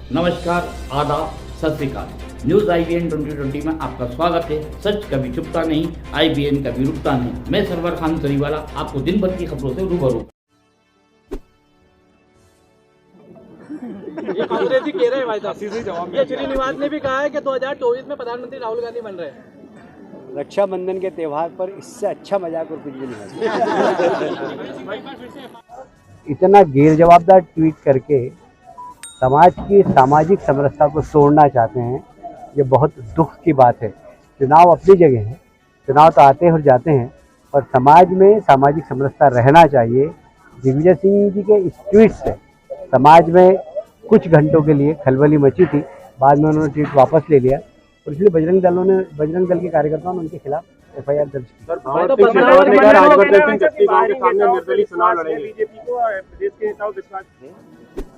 नमस्कार, आदाब, सत श्री अकाल। न्यूज IBN 2020 में आपका स्वागत है। सच कभी छुपता नहीं, IBN कभी रुकता नहीं। मैं सरवर खान तरीवाला आपको दिन भर की खबरों से रूबरू। ये कांग्रेस ही कह रहे हैं भाई साहब। ये श्रीनिवास ने भी कहा है कि 2024 में प्रधानमंत्री राहुल गांधी बन रहे हैं। रक्षाबंधन के त्यौहार पर इससे अच्छा मजाक और कुछ भी नहीं हो सकता। इतना गैर जवाबदार ट्वीट करके समाज की सामाजिक समरसता को तोड़ना चाहते हैं, ये बहुत दुख की बात है। चुनाव अपनी जगह है, चुनाव तो आते और जाते हैं, पर समाज में सामाजिक समरसता रहना चाहिए। दिग्विजय सिंह जी के इस ट्वीट से समाज में कुछ घंटों के लिए खलबली मची थी, बाद में उन्होंने ट्वीट वापस ले लिया और इसलिए बजरंग दल के कार्यकर्ताओं ने उनके खिलाफ FIR दर्ज की।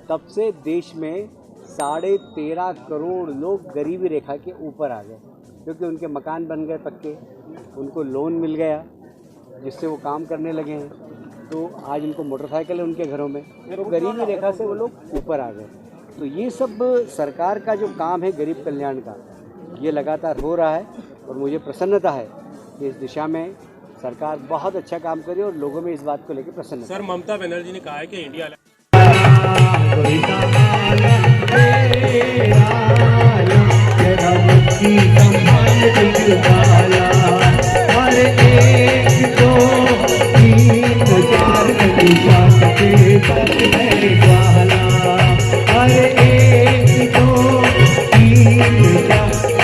तब से देश में 13.5 करोड़ लोग गरीबी रेखा के ऊपर आ गए, क्योंकि उनके मकान बन गए पक्के, उनको लोन मिल गया जिससे वो काम करने लगे हैं, तो आज उनको मोटरसाइकिल है उनके घरों में, तो गरीबी रेखा से वो लोग ऊपर आ गए। तो ये सब सरकार का जो काम है गरीब कल्याण का, ये लगातार हो रहा है और मुझे प्रसन्नता है कि इस दिशा में सरकार बहुत अच्छा काम करे और लोगों में इस बात को लेकर प्रसन्नता। सर, ममता बनर्जी ने कहा है कि इंडिया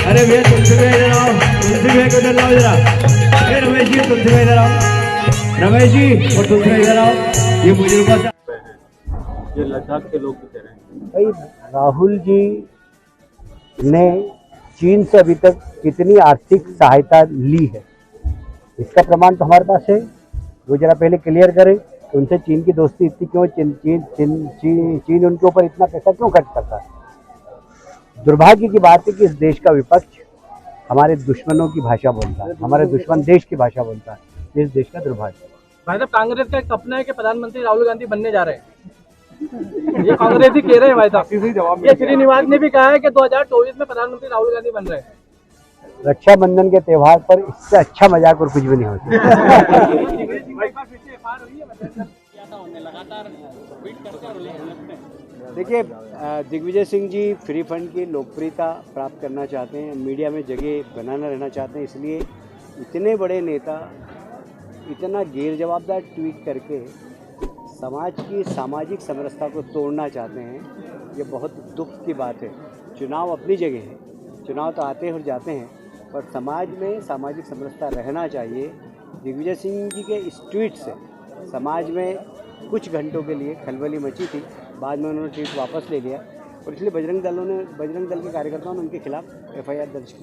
अरे भैया तुलसी भाई इधर आओ, तुलसी भाई को इधर लाओ जरा। रमेश जी, तुलसी भाई इधर आओ, रमेश जी और तुलसी भाई इधर आओ। ये बुजुर्गों से ये लद्दाख के लोग कह रहे हैं भाई, राहुल जी ने चीन से अभी तक कितनी आर्थिक सहायता ली है, इसका प्रमाण तो हमारे पास है। वो जरा पहले क्लियर करें कि उनसे चीन की दोस्ती इतनी क्यों, चीन उनके ऊपर इतना पैसा क्यों खर्च करता है। दुर्भाग्य की बात है कि इस देश का विपक्ष हमारे दुश्मनों की भाषा बोलता है, हमारे दुश्मन देश की भाषा बोलता है। इस देश का दुर्भाग्य। भाई साहब, कांग्रेस का एक सपना है कि प्रधानमंत्री राहुल गांधी बनने जा रहे हैं। ये कांग्रेस ही कह रहे हैं भाई साहब। ये श्रीनिवास ने भी कहा है कि 2024 में प्रधानमंत्री राहुल गांधी बन रहे हैं। रक्षाबंधन के त्यौहार पर इससे अच्छा मजाक और कुछ भी नहीं हो सकता। देखिए, दिग्विजय सिंह जी फ्री फंड की लोकप्रियता प्राप्त करना चाहते हैं, मीडिया में जगह बनाना रहना चाहते हैं, इसलिए इतने बड़े नेता इतना गैर जवाबदार ट्वीट करके समाज की सामाजिक समरसता को तोड़ना चाहते हैं, ये बहुत दुख की बात है। चुनाव अपनी जगह है, चुनाव तो आते और जाते हैं, पर समाज में सामाजिक समरसता रहना चाहिए। दिग्विजय सिंह जी के इस ट्वीट से समाज में कुछ घंटों के लिए खलबली मची थी, बाद में उन्होंने ट्वीट वापस ले लिया और इसलिए बजरंग दल के कार्यकर्ताओं ने उनके खिलाफ FIR दर्ज की।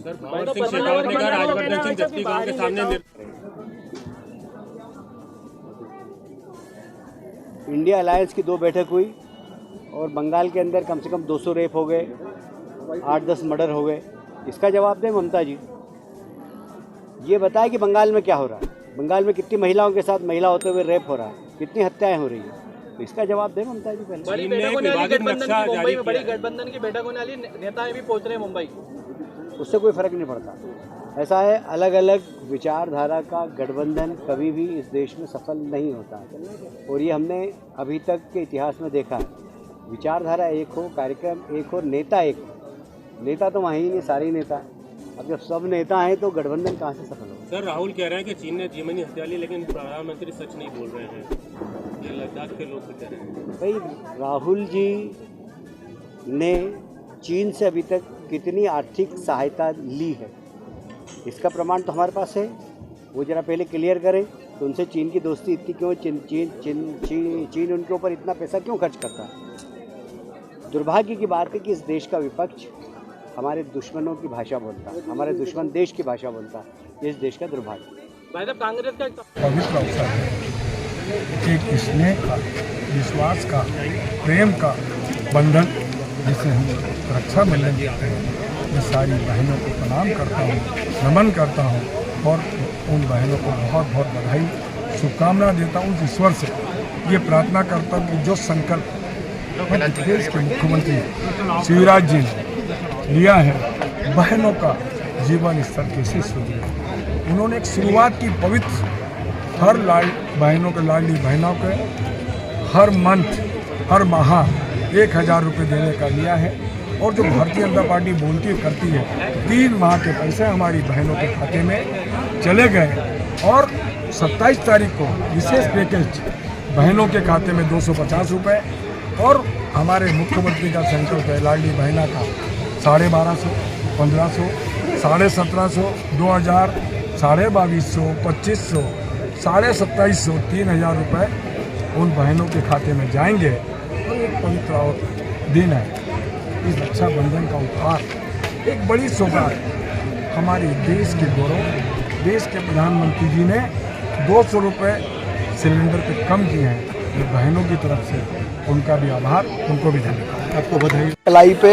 इंडिया अलायंस की 2 बैठक हुई और बंगाल के अंदर कम से कम 200 रेप हो गए, 8-10 मर्डर हो गए। इसका जवाब दें ममता जी। ये बताए कि बंगाल में क्या हो रहा है, बंगाल में कितनी महिलाओं के साथ महिला होते हुए रेप हो रहा है, कितनी हत्याएं हो रही है, तो इसका जवाब दें ममता जी पहले। बड़ी गठबंधन की बैठक होने वाली, नेता भी पहुंच रहे हैं मुंबई। उससे कोई फर्क नहीं पड़ता। ऐसा है, अलग अलग विचारधारा का गठबंधन कभी भी इस देश में सफल नहीं होता, और ये हमने अभी तक के इतिहास में देखा है। विचारधारा एक हो, कार्यक्रम एक हो, नेता एक हो। नेता तो वहाँ ही नहीं, सारे नेता। अब जब सब नेता हैं तो गठबंधन कहाँ से सफल होगा। सर, राहुल कह रहे हैं कि चीन ने जीवनी हत्या ली, लेकिन प्रधानमंत्री सच नहीं बोल रहे हैं। ये लद्दाख के लोग कह रहे हैं। भाई, राहुल जी ने चीन से अभी तक कितनी आर्थिक सहायता ली है, इसका प्रमाण तो हमारे पास है। वो जरा पहले क्लियर करें तो उनसे चीन की दोस्ती इतनी क्यों, चीन उनके ऊपर इतना पैसा क्यों खर्च करता है। दुर्भाग्य की बात है कि इस देश का विपक्ष हमारे दुश्मनों की भाषा बोलता है, हमारे दुश्मन देश की भाषा बोलता है। इस देश का दुर्भाग्य। भाई साहब, कांग्रेस का पवित्र अवसर है, एक स्नेह का, विश्वास का, प्रेम का बंधन, जिसे हम रक्षा बंधन कहते हैं। मैं सारी बहनों को प्रणाम करता हूँ, नमन करता हूँ और उन बहनों को बहुत बहुत बधाई, शुभकामना देता हूँ। ईश्वर से ये प्रार्थना करता हूँ कि जो संकल्प मध्य प्रदेश के मुख्यमंत्री शिवराज जी ने लिया है, बहनों का जीवन स्तर कैसे सुधरे। उन्होंने एक शुरुआत की पवित्र, हर बहनों के लाडली बहनों के हर मंथ, हर माह 1000 रुपये देने का लिया है। और जो भारतीय जनता पार्टी बोलती करती है, 3 माह के पैसे हमारी बहनों के खाते में चले गए। और 27 तारीख को विशेष पैकेज बहनों के खाते में 250 रुपये, और हमारे मुख्यमंत्री का संकल्प है लाडली बहना का 1250, 1500, 1750, 2000, 2250, 2500, 2750, 3000 रुपये उन बहनों के खाते में जाएंगे। और एक पवित्र और दिन है, इस रक्षाबंधन का उपहार एक बड़ी सौगात हमारे देश के गौरव, देश के प्रधानमंत्री जी ने 200 रुपये सिलेंडर पे कम किए हैं। ये बहनों की तरफ से उनका भी आभार, उनको भी धन्यवाद। आपको बधाई। कलाई पे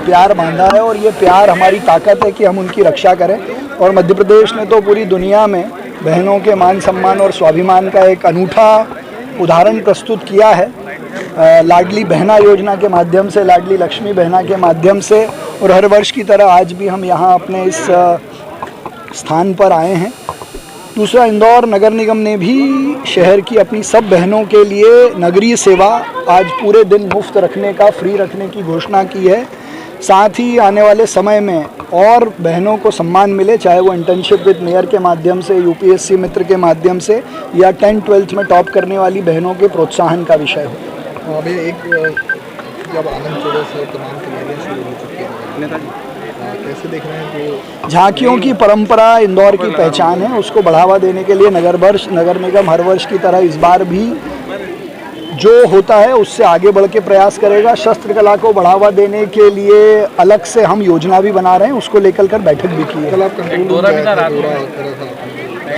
प्यार बांधा है और ये प्यार हमारी ताकत है कि हम उनकी रक्षा करें। और मध्य प्रदेश ने तो पूरी दुनिया में बहनों के मान सम्मान और स्वाभिमान का एक अनूठा उदाहरण प्रस्तुत किया है। लाडली बहना योजना के माध्यम से, लाडली लक्ष्मी बहना के माध्यम से, और हर वर्ष की तरह आज भी हम यहाँ अपने इस स्थान पर आए हैं। दूसरा, इंदौर नगर निगम ने भी शहर की अपनी सब बहनों के लिए नगरीय सेवा आज पूरे दिन मुफ्त रखने का, फ्री रखने की घोषणा की है। साथ ही आने वाले समय में और बहनों को सम्मान मिले, चाहे वो इंटर्नशिप विद मेयर के माध्यम से, यूपीएससी मित्र के माध्यम से, या 10th-12th में टॉप करने वाली बहनों के प्रोत्साहन का विषय हो। अभी एक जब आनंद चौदह से तमाम तैयारियाँ शुरू हो चुकी हैं, कैसे देख रहे हैं कि झांकियों की परंपरा इंदौर की पहचान है, उसको बढ़ावा देने के लिए नगर निगम हर वर्ष की तरह इस बार भी जो होता है उससे आगे बढ़ के प्रयास करेगा। शस्त्र कला को बढ़ावा देने के लिए अलग से हम योजना भी बना रहे हैं, उसको लेकर कर बैठक भी की है।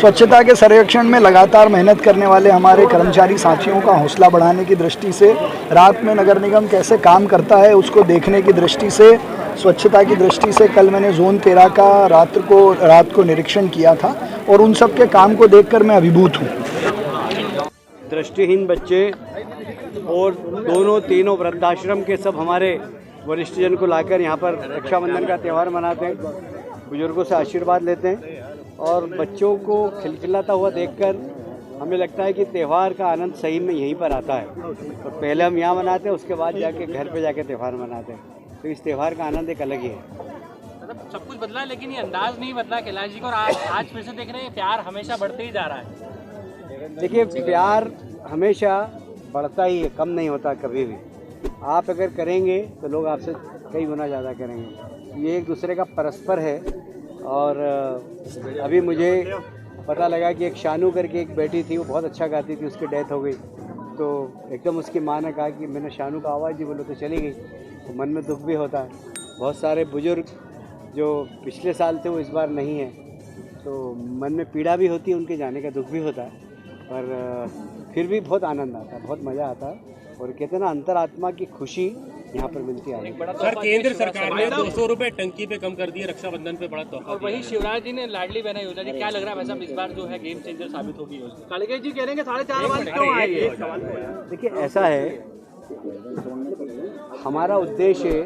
स्वच्छता के सर्वेक्षण में लगातार मेहनत करने वाले हमारे कर्मचारी साथियों का हौसला बढ़ाने की दृष्टि से, रात में नगर निगम कैसे काम करता है उसको देखने की दृष्टि से, स्वच्छता की दृष्टि से कल मैंने जोन 13 का रात को निरीक्षण किया था और उन सब के काम को देखकर मैं अभिभूत हूँ। दृष्टिहीन बच्चे और तीनों वृद्धाश्रम के सब हमारे वरिष्ठजन को लाकर यहाँ पर रक्षाबंधन का त्यौहार मनाते हैं, बुजुर्गों से आशीर्वाद लेते हैं। और बच्चों को खिलखिलाता हुआ देखकर हमें लगता है कि त्यौहार का आनंद सही में यहीं पर आता है। तो पहले हम यहाँ मनाते हैं, उसके बाद जाके घर पे जाके त्यौहार मनाते हैं। तो इस त्यौहार का आनंद एक अलग ही है। मतलब सब कुछ बदला लेकिन ये अंदाज नहीं बदला कैलाश जी को, और आज फिर से देख रहे हैं प्यार हमेशा बढ़ते ही जा रहा है। देखिए, प्यार हमेशा बढ़ता ही है, कम नहीं होता कभी भी। आप अगर करेंगे तो लोग आपसे कई गुना ज़्यादा करेंगे। ये एक दूसरे का परस्पर है। और अभी मुझे पता लगा कि एक शानू करके एक बेटी थी, वो बहुत अच्छा गाती थी, उसकी डेथ हो गई। तो एकदम उसकी माँ ने कहा कि मैंने शानू का आवाज़ ही बोलो, तो चली गई। तो मन में दुख भी होता है। बहुत सारे बुजुर्ग जो पिछले साल थे वो इस बार नहीं है, तो मन में पीड़ा भी होती है, उनके जाने का दुख भी होता है। पर फिर भी बहुत आनंद आता है, बहुत मज़ा आता है। और कहते हैं ना, अंतरात्मा की खुशी यहाँ पर मिलती है। सर, केंद्र सरकार ने 200 रुपये टंकी पे कम कर दिए, रक्षाबंधन पे बड़ा तोहफा। और वही शिवराज जी ने लाडली बहना योजना दी, क्या लग रहा है वैसा इस बार जो है गेम चेंजर साबित होगी योजना? कालिका जी कह रहे हैं कि 4.5 बार क्यों आई है? देखिए, ऐसा है, हमारा उद्देश्य है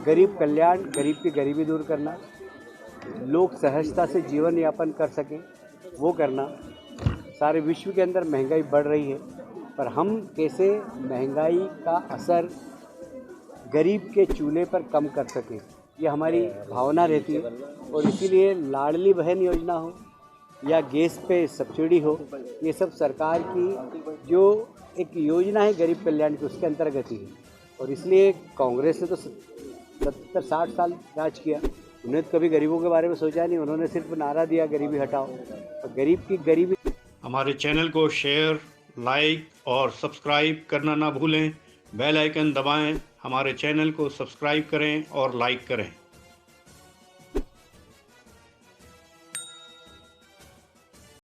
गरीब कल्याण, गरीब की गरीबी दूर करना, लोग सहजता से जीवन यापन कर सकें वो करना। सारे विश्व के अंदर महंगाई बढ़ रही है, पर हम कैसे महंगाई का असर गरीब के चूल्हे पर कम कर सकें, ये हमारी भावना रहती है। और इसीलिए लाडली बहन योजना हो या गैस पे सब्सिडी हो, ये सब सरकार की जो एक योजना है गरीब कल्याण की, उसके अंतर्गत ही है। और इसलिए कांग्रेस ने तो 70-60 साल राज किया, उन्होंने तो कभी गरीबों के बारे में सोचा नहीं, उन्होंने सिर्फ नारा दिया गरीबी हटाओ। और गरीब की गरीबी। हमारे चैनल को शेयर, लाइक और सब्सक्राइब करना ना भूलें। बेल आइकन दबाएं, हमारे चैनल को सब्सक्राइब करें और लाइक करें।